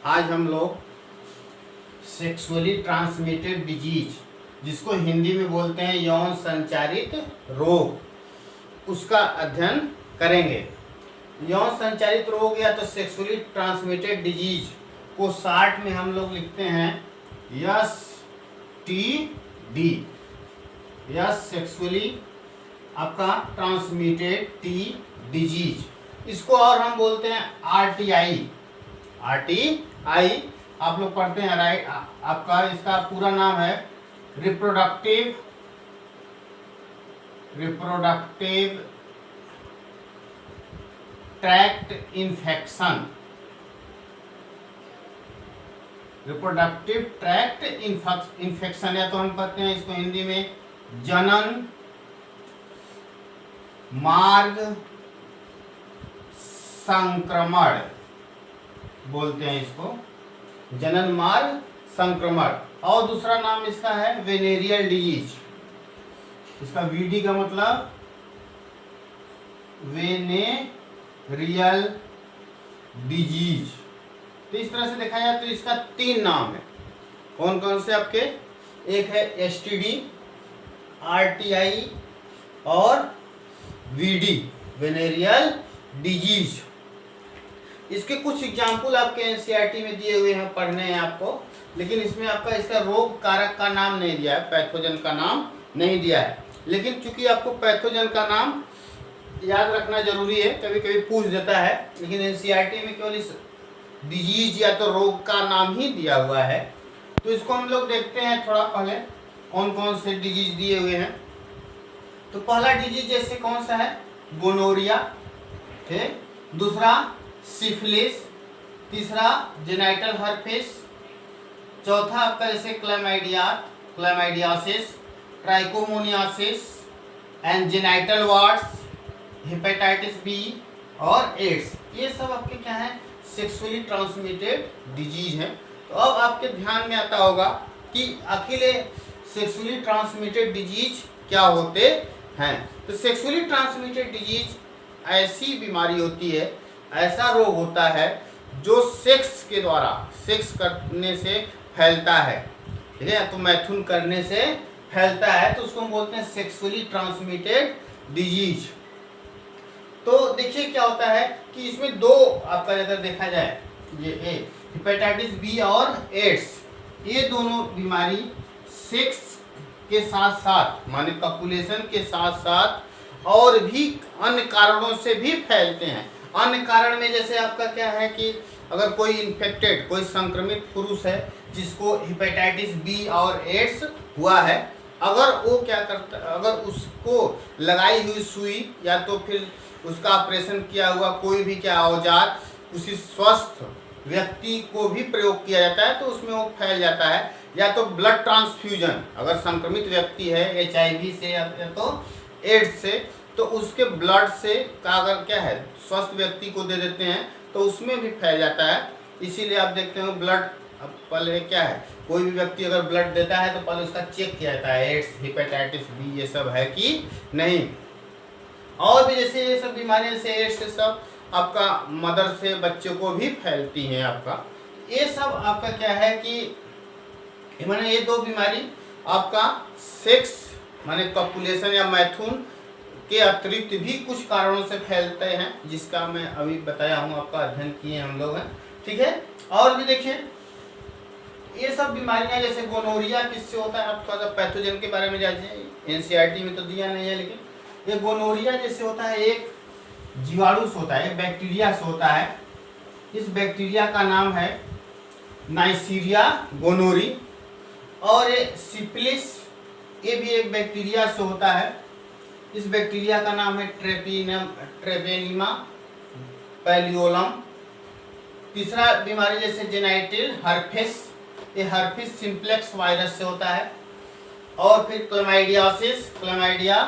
आज हम लोग सेक्सुअली ट्रांसमिटेड डिजीज, जिसको हिंदी में बोलते हैं यौन संचारित रोग, उसका अध्ययन करेंगे। यौन संचारित रोग या तो सेक्सुअली ट्रांसमिटेड डिजीज को शॉर्ट में हम लोग लिखते हैं STD, या सेक्सुअली आपका ट्रांसमिटेड डिजीज। इसको और हम बोलते हैं RTI। आप लोग पढ़ते हैं, राइट? आपका इसका पूरा नाम है reproductive tract infection. Reproductive tract infection, या तो हम कहते हैं इसको हिंदी में जनन मार्ग संक्रमण बोलते हैं इसको, जनन मार्ग संक्रमण। और दूसरा नाम इसका है वेनेरियल डिजीज। इसका VD का मतलब वेनेरियल डिजीज। तो इस तरह से देखा जाए तो इसका 3 नाम है। कौन कौन से आपके? एक है STD, RTI और VD, वेनेरियल डिजीज। इसके कुछ एग्जाम्पल आपके NCERT में दिए हुए हैं, पढ़ने हैं आपको, लेकिन इसमें आपका इसका रोग कारक का नाम नहीं दिया है, पैथोजन का नाम नहीं दिया है। लेकिन चूंकि आपको पैथोजन का नाम याद रखना जरूरी है, कभी कभी पूछ देता है, लेकिन NCERT में केवल इस डिजीज या तो रोग का नाम ही दिया हुआ है। तो इसको हम लोग देखते हैं थोड़ा पहले, कौन कौन से डिजीज दिए हुए हैं। तो पहला डिजीज जैसे कौन सा है? गोनोरिया, ठीक। दूसरा सिफिलिस, तीसरा जेनाइटल हर्पेस, चौथा आपका जैसे chlamydiasis, trichomoniasis and genital warts, hepatitis B और एड्स। ये सब आपके क्या है? सेक्सुअली ट्रांसमिटेड डिजीज है। तो अब आपके ध्यान में आता होगा कि आखिर सेक्सुअली ट्रांसमिटेड डिजीज क्या होते हैं। तो सेक्सुअली ट्रांसमिटेड डिजीज ऐसी बीमारी होती है, ऐसा रोग होता है जो सेक्स के द्वारा, सेक्स करने से फैलता है, ठीक है? तो मैथुन करने से फैलता है, तो उसको हम बोलते हैं सेक्सुअली ट्रांसमिटेड डिजीज। तो देखिए क्या होता है कि इसमें 2 आपका अगर देखा जाए, ये हेपेटाइटिस B और एड्स, ये दोनों बीमारी सेक्स के साथ साथ, माने कपुलेशन के साथ साथ और भी अन्य कारणों से भी फैलते हैं। अन्य कारण में जैसे आपका क्या है कि अगर कोई इन्फेक्टेड, कोई संक्रमित पुरुष है जिसको हेपेटाइटिस B और एड्स हुआ है, अगर वो क्या करता, अगर उसको लगाई हुई सुई या तो फिर उसका ऑपरेशन किया हुआ कोई भी क्या औजार उसी स्वस्थ व्यक्ति को भी प्रयोग किया जाता है, तो उसमें वो फैल जाता है। या तो ब्लड ट्रांसफ्यूजन, अगर संक्रमित व्यक्ति है HIV से या तो एड्स से, तो उसके ब्लड से का अगर क्या है स्वस्थ व्यक्ति को दे देते हैं तो उसमें भी फैल जाता है। इसीलिए आप देखते हो ब्लड, पहले क्या है, कोई भी व्यक्ति अगर ब्लड देता है तो पहले उसका चेक किया जाता है, एड्स, हेपेटाइटिस B ये सब है कि नहीं। और भी जैसे ये सब बीमारियां से, एड्स से सब आपका मदर से बच्चे को भी फैलती हैं आपका। ये सब आपका क्या है कि माने ये 2 बीमारी आपका सेक्स माने कपुलेशन या मैथुन के अतिरिक्त भी कुछ कारणों से फैलते हैं, जिसका मैं अभी बताया हूँ, आपका अध्ययन किए हम लोग हैं, ठीक है। और भी देखिए ये सब बीमारियां जैसे गोनोरिया किससे होता है, आप थोड़ा सा पैथोजन के बारे में जानिए, NCERT में तो दिया नहीं है, लेकिन ये गोनोरिया जैसे होता है एक जीवाणु से होता है, एक बैक्टीरिया से होता है। इस बैक्टीरिया का नाम है नाइसीरिया गोनोरी। और ये सिफिलिस, ये भी एक बैक्टीरिया से होता है। इस बैक्टीरिया का नाम है ट्रेपेनिमा पैलियोलम। तीसरा बीमारी जैसे जेनाइटल हर्पेस, ये हर्पिस सिम्प्लेक्स वायरस से होता है। और फिर क्लैमाइडिया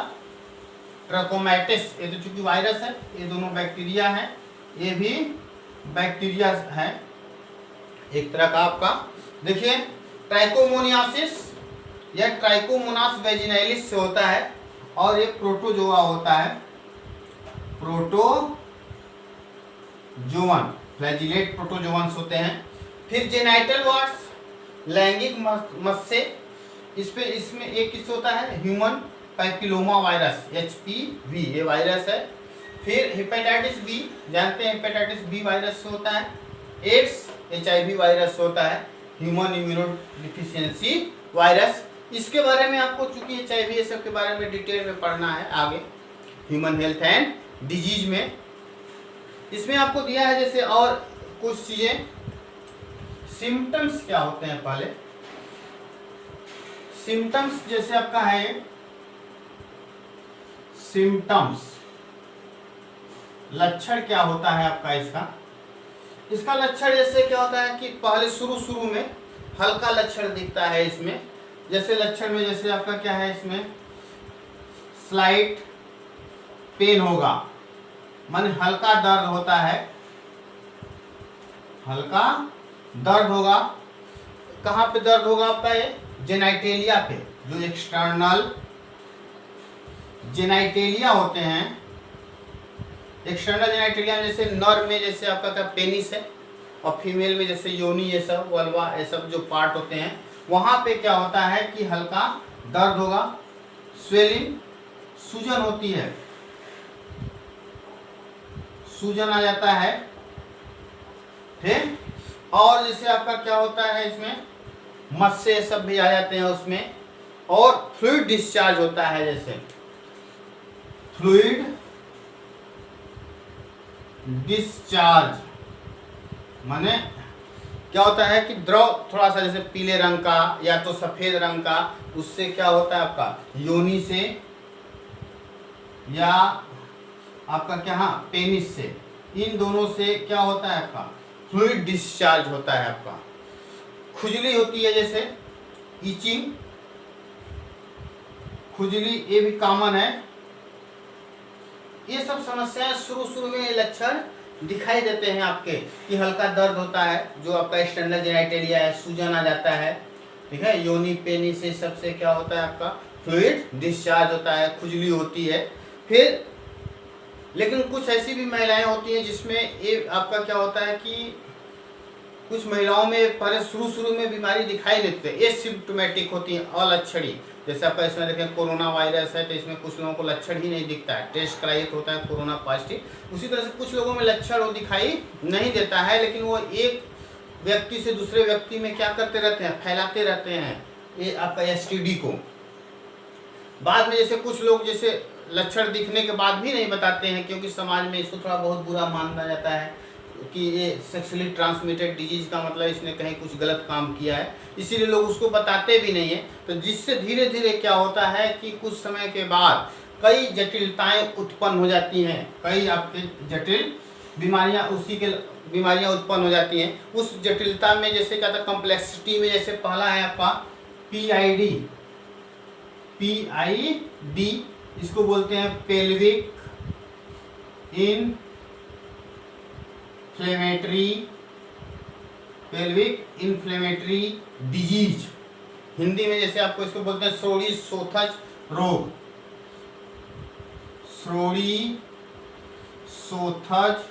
ट्रकोमैटिस, ये तो चूंकि वायरस है, ये दोनों बैक्टीरिया हैं, ये भी बैक्टीरिया है एक तरह का आपका। देखिए ट्राइकोमोनियासिस या ट्राइकोमोनास वेजिनैलिस से होता है, और ये प्रोटोजोआ होता है, प्रोटोजोवन, फ्लैजिलेट प्रोटोजोवंस होते हैं। फिर जेनाइटल वार्ड्स, लैंगिक मस्से, इसमें एक किस होता है ह्यूमन पैपिलोमा वायरस HPV, ये वायरस है। फिर हेपेटाइटिस बी, जानते हैं हेपेटाइटिस बी वायरस से होता है। एड्स HIV वायरस होता है, ह्यूमन इम्यूनो डिफिशियंसी वायरस। इसके बारे में आपको चूंकि HIV ये सब के बारे में डिटेल में पढ़ना है आगे ह्यूमन हेल्थ एंड डिजीज में। इसमें आपको दिया है जैसे और कुछ चीजें, सिम्टम्स क्या होते हैं। पहले सिम्टम्स जैसे आपका है सिम्टम्स, लक्षण क्या होता है आपका इसका लक्षण जैसे क्या होता है कि पहले शुरू में हल्का लक्षण दिखता है इसमें। जैसे लक्षण में जैसे आपका क्या है इसमें स्लाइट पेन होगा, माने हल्का दर्द होता है, हल्का दर्द होगा। कहाँ पे दर्द होगा आपका, ये जेनाइटेलिया पे, जो एक्सटर्नल जेनाइटेलिया होते हैं। एक्सटर्नल जेनाइटेलिया में जैसे नर में जैसे आपका क्या पेनिस है, और फीमेल में जैसे योनि, ये सब वल्वा, ये सब जो पार्ट होते हैं, वहां पे क्या होता है कि हल्का दर्द होगा, स्वेलिंग, सूजन होती है, सूजन आ जाता है। ठीक, और जैसे आपका क्या होता है इसमें मस्से सब भी आ जाते हैं उसमें, और फ्लूइड डिस्चार्ज होता है। जैसे फ्लूइड डिस्चार्ज माने क्या होता है कि द्रव थोड़ा सा जैसे पीले रंग का या तो सफेद रंग का, उससे क्या होता है आपका योनि से या आपका क्या, हाँ पेनिस से, इन दोनों से क्या होता है आपका फ्लूइड डिस्चार्ज होता है। आपका खुजली होती है, जैसे ईचिंग, खुजली, ये भी कॉमन है। ये सब समस्याएं शुरू में ये लक्षण दिखाई देते हैं आपके कि हल्का दर्द होता है, जो आपका एक्सटर्नल जेनाइटेलिया है, सूजन आ जाता है, ठीक है, योनि पेनिस से सबसे क्या होता है आपका फ्लूइड डिस्चार्ज होता है, खुजली होती है। फिर लेकिन कुछ ऐसी भी महिलाएं होती हैं जिसमें ये आपका क्या होता है कि कुछ महिलाओं में पहले शुरू में बीमारी दिखाई देती है, ये सिम्टोमेटिक होती है, अलक्षणी। जैसे आपका इसमें देखें कोरोना वायरस है तो इसमें कुछ लोगों को लक्षण ही नहीं दिखता है, टेस्ट कराइए तो होता है कोरोना पॉजिटिव। उसी तरह से कुछ लोगों में लक्षण वो दिखाई नहीं देता है, लेकिन वो एक व्यक्ति से दूसरे व्यक्ति में क्या करते रहते हैं, फैलाते रहते हैं ये आपका STD को। बाद में जैसे कुछ लोग जैसे लक्षण दिखने के बाद भी नहीं बताते हैं, क्योंकि समाज में इसको थोड़ा बहुत बुरा माना जाता है कि ये सेक्सुअली ट्रांसमिटेड डिजीज का मतलब इसने कहीं कुछ गलत काम किया है, इसीलिए लोग उसको बताते भी नहीं है। तो जिससे धीरे धीरे क्या होता है कि कुछ समय के बाद कई जटिलताएं उत्पन्न हो जाती हैं, कई आपके जटिल बीमारियां बीमारियां उत्पन्न हो जाती हैं। उस जटिलता में जैसे क्या था कॉम्प्लेक्सिटी में, जैसे पहला है आपका PID, इसको बोलते हैं पेल्विक इन्फ्लेमेटरी डिजीज, हिंदी में जैसे आपको इसको बोलते हैं श्रोणि सोथज रोग, श्रोणि सोथज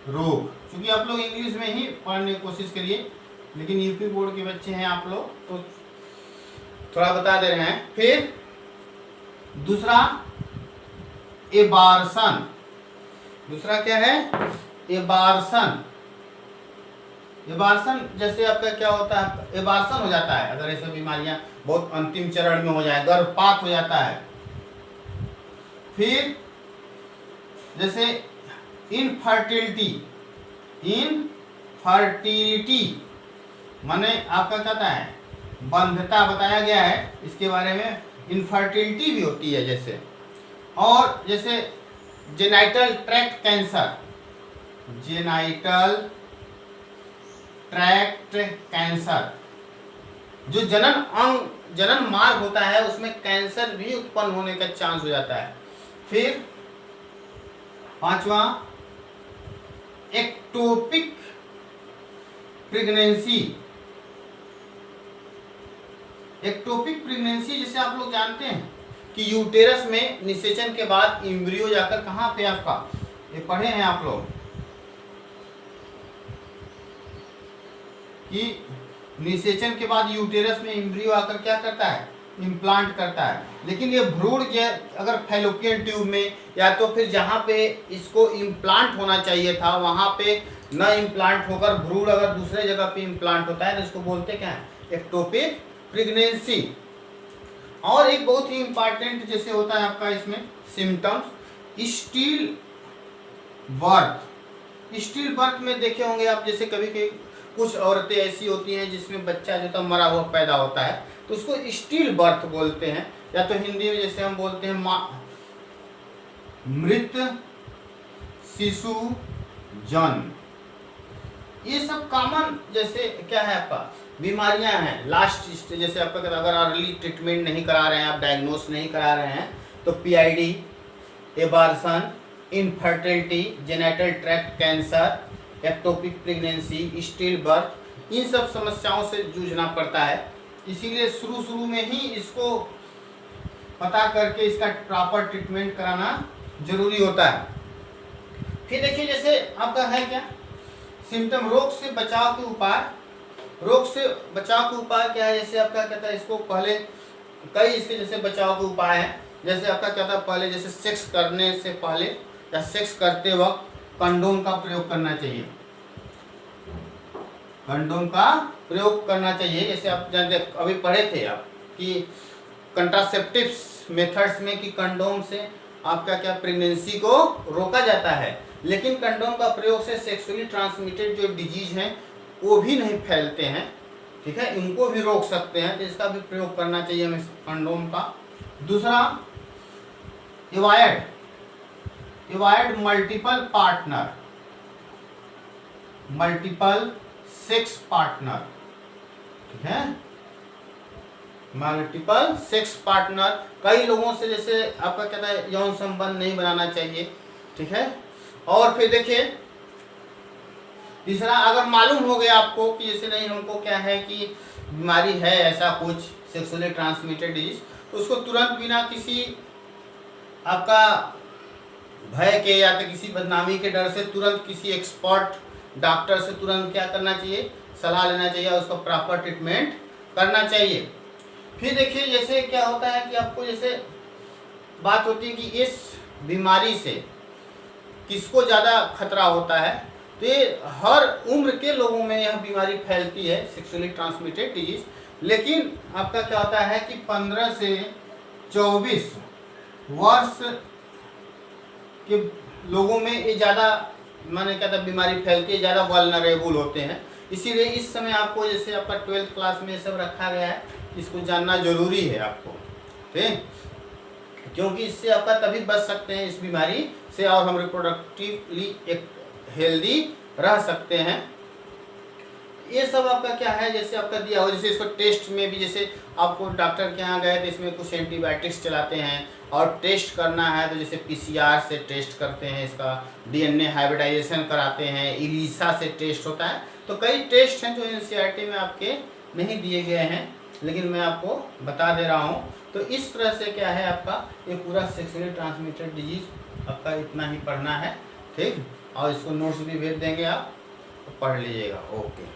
रोग। क्योंकि आप लोग इंग्लिश में ही पढ़ने की कोशिश करिए, लेकिन यूपी बोर्ड के बच्चे हैं आप लोग तो थोड़ा बता दे रहे हैं। फिर दूसरा एबार्सन, दूसरा क्या है एबार्सन। एबार्सन जैसे आपका क्या होता है, एबार्सन हो जाता है अगर ऐसे बीमारियां बहुत अंतिम चरण में हो जाए, गर्भपात हो जाता है। फिर जैसे इनफर्टिलिटी माने आपका क्या है बंधता बताया गया है, इसके बारे में इनफर्टिलिटी भी होती है जैसे। और जैसे genital tract cancer, genital tract cancer, जो जनन मार्ग होता है उसमें कैंसर भी उत्पन्न होने का चांस हो जाता है। फिर पांचवा एक्टोपिक प्रेगनेंसी। एक्टोपिक प्रेगनेंसी जैसे आप लोग जानते हैं कि यूटेरस में निषेचन के बाद एम्ब्रियो जाकर कहाँ पे आपका, ये पढ़े हैं आप लोग, कि निषेचन के बाद यूटेरस में एम्ब्रियो आकर क्या करता है, इम्प्लांट करता है। लेकिन ये भ्रूण अगर फैलोपियन ट्यूब में या तो फिर जहाँ पे इसको इम्प्लांट होना चाहिए था वहाँ पे न इम्प्लांट होकर भ्रूण अगर दूसरे जगह पे इम्प्लांट होता है तो इसको बोलते क्या है, एक्टोपिक प्रेगनेंसी। और एक बहुत ही इंपॉर्टेंट जैसे होता है आपका इसमें symptoms, still birth. Still birth में देखे होंगे आप, जैसे कभी कभी कुछ औरतें ऐसी होती हैं जिसमें बच्चा जो था मरा हुआ पैदा होता है तो उसको स्टिल बर्थ बोलते हैं, या तो हिंदी में जैसे हम बोलते हैं मृत शिशु जन्म। ये सब कॉमन जैसे क्या है आपका बीमारियां हैं लास्ट स्टेज। जैसे आपका अगर अर्ली ट्रीटमेंट नहीं करा रहे हैं, आप डायग्नोस नहीं करा रहे हैं तो PID, abortion, infertility, genital tract cancer, ectopic pregnancy, still birth, इन सब समस्याओं से जूझना पड़ता है। इसीलिए शुरू में ही इसको पता करके इसका प्रॉपर ट्रीटमेंट कराना जरूरी होता है। फिर देखिए जैसे आपका है क्या सिम्टम, रोग से बचाव के उपाय। रोग से बचाव के उपाय क्या है, जैसे आपका कहता है इसको पहले कई इसके जैसे बचाव के उपाय हैं। जैसे आपका कहता है पहले जैसे सेक्स करने से पहले या सेक्स करते वक्त कंडोम का प्रयोग करना चाहिए, कंडोम का प्रयोग करना चाहिए। जैसे आप जानते अभी पढ़े थे आप कि कंट्रासेप्टिव्स मेथड्स में कि कंडोम से आपका क्या प्रेगनेंसी को रोका जाता है, लेकिन कंडोम का प्रयोग से सेक्सुअली ट्रांसमिटेड जो डिजीज हैं वो भी नहीं फैलते हैं, ठीक है, इनको भी रोक सकते हैं, तो इसका भी प्रयोग करना चाहिए हमें कंडोम का। दूसरा avoid multiple partner, multiple sex partner, ठीक है, मल्टीपल सेक्स पार्टनर, कई लोगों से जैसे आपका कहता है यौन संबंध नहीं बनाना चाहिए, ठीक है। और फिर देखिए तीसरा, अगर मालूम हो गया आपको कि जैसे नहीं हमको क्या है कि बीमारी है ऐसा कुछ सेक्सुअली ट्रांसमिटेड डिजीज, तो उसको तुरंत बिना किसी आपका भय के या तो किसी बदनामी के डर से तुरंत किसी एक्सपर्ट डॉक्टर से तुरंत क्या करना चाहिए, सलाह लेना चाहिए और उसका प्रॉपर ट्रीटमेंट करना चाहिए। फिर देखिए जैसे क्या होता है कि आपको जैसे बात होती है कि इस बीमारी से किसको ज़्यादा खतरा होता है, तो ये हर उम्र के लोगों में यह बीमारी फैलती है सेक्सुअली ट्रांसमिटेड डिजीज। लेकिन आपका क्या होता है कि 15 से 24 वर्ष के लोगों में ये ज़्यादा माने क्या था बीमारी फैलती है, ज़्यादा वल्नरेबल होते हैं। इसीलिए इस समय आपको जैसे आपका 12th क्लास में सब रखा गया है, इसको जानना जरूरी है आपको, ठीक, क्योंकि इससे आपका तभी बच सकते हैं इस बीमारी से और हम रिप्रोडक्टिवली एक हेल्दी रह सकते हैं। ये सब आपका क्या है जैसे आपका दिया हो, जैसे इसको टेस्ट में भी जैसे आपको डॉक्टर के यहाँ गए तो इसमें कुछ एंटीबायोटिक्स चलाते हैं और टेस्ट करना है तो जैसे पीसीआर से टेस्ट करते हैं, इसका डीएनए हाइब्रिडाइजेशन कराते हैं, इलीसा से टेस्ट होता है। तो कई टेस्ट हैं जो एनसीईआरटी में आपके नहीं दिए गए हैं, लेकिन मैं आपको बता दे रहा हूँ। तो इस तरह से क्या है आपका ये पूरा सेक्सुअली ट्रांसमिटेड डिजीज आपका इतना ही पढ़ना है, ठीक, और इसको नोट्स भी भेज देंगे, आप पढ़ लीजिएगा। ओके।